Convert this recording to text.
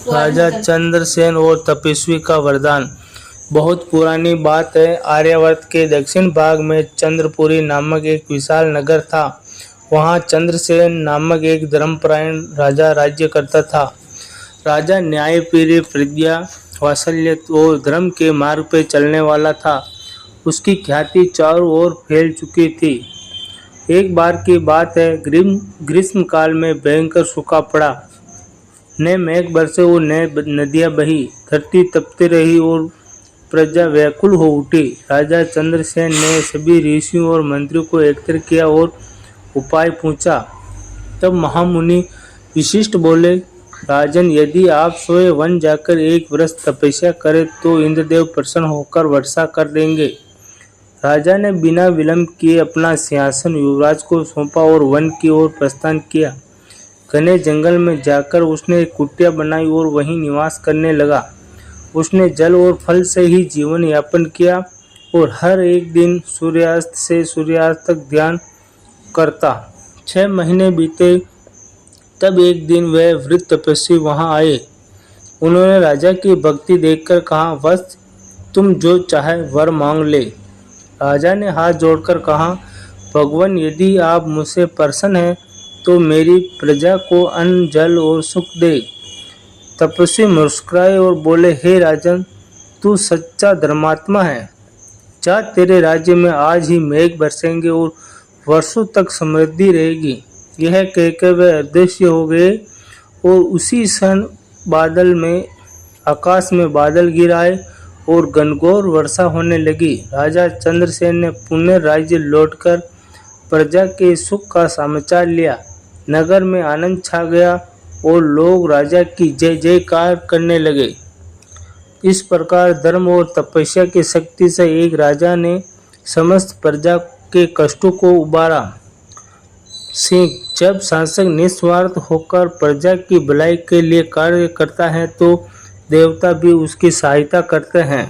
राजा चंद्रसेन और तपस्वी का वरदान। बहुत पुरानी बात है। आर्यावर्त के दक्षिण भाग में चंद्रपुरी नामक एक विशाल नगर था। वहाँ चंद्रसेन नामक एक धर्मपरायण राजा राज्य करता था। राजा न्यायप्रिय, प्रज्ञा, वात्सल्य और धर्म के मार्ग पर चलने वाला था। उसकी ख्याति चारों ओर फैल चुकी थी। एक बार की बात है, ग्रीष्म काल में भयंकर सूखा पड़ा। न मेघ बरसे और न नदियां बही। धरती तपती रही और प्रजा व्याकुल हो उठी। राजा चंद्रसेन ने सभी ऋषियों और मंत्रियों को एकत्र किया और उपाय पूछा। तब महामुनि विशिष्ट बोले, राजन, यदि आप स्वयं वन जाकर एक वर्ष तपस्या करें तो इंद्रदेव प्रसन्न होकर वर्षा कर देंगे। राजा ने बिना विलंब किए अपना सिंहासन युवराज को सौंपा और वन की ओर प्रस्थान किया। घने जंगल में जाकर उसने एक कुटिया बनाई और वहीं निवास करने लगा। उसने जल और फल से ही जीवन यापन किया और हर एक दिन सूर्यास्त से सूर्यास्त तक ध्यान करता। 6 महीने बीते, तब एक दिन वह वृद्ध तपस्वी वहां आए। उन्होंने राजा की भक्ति देखकर कहा, वत्स, तुम जो चाहे वर मांग ले। राजा ने हाथ जोड़कर कहा, भगवान, यदि आप मुझसे प्रसन्न हैं तो मेरी प्रजा को अन्न, जल और सुख दे। तपस्वी मुस्कुराए और बोले, हे राजन, तू सच्चा धर्मात्मा है। जा, तेरे राज्य में आज ही मेघ बरसेंगे और वर्षों तक समृद्धि रहेगी। यह कहकर वे अदृश्य हो गए और उसी क्षण आकाश में बादल गिर आए और घनघोर वर्षा होने लगी। राजा चंद्रसेन ने पुनः राज्य लौटकर प्रजा के सुख का समाचार लिया। नगर में आनंद छा गया और लोग राजा की जय जयकार करने लगे। इस प्रकार धर्म और तपस्या की शक्ति से एक राजा ने समस्त प्रजा के कष्टों को उबारा। सीख, जब शासक निस्वार्थ होकर प्रजा की भलाई के लिए कार्य करता है तो देवता भी उसकी सहायता करते हैं।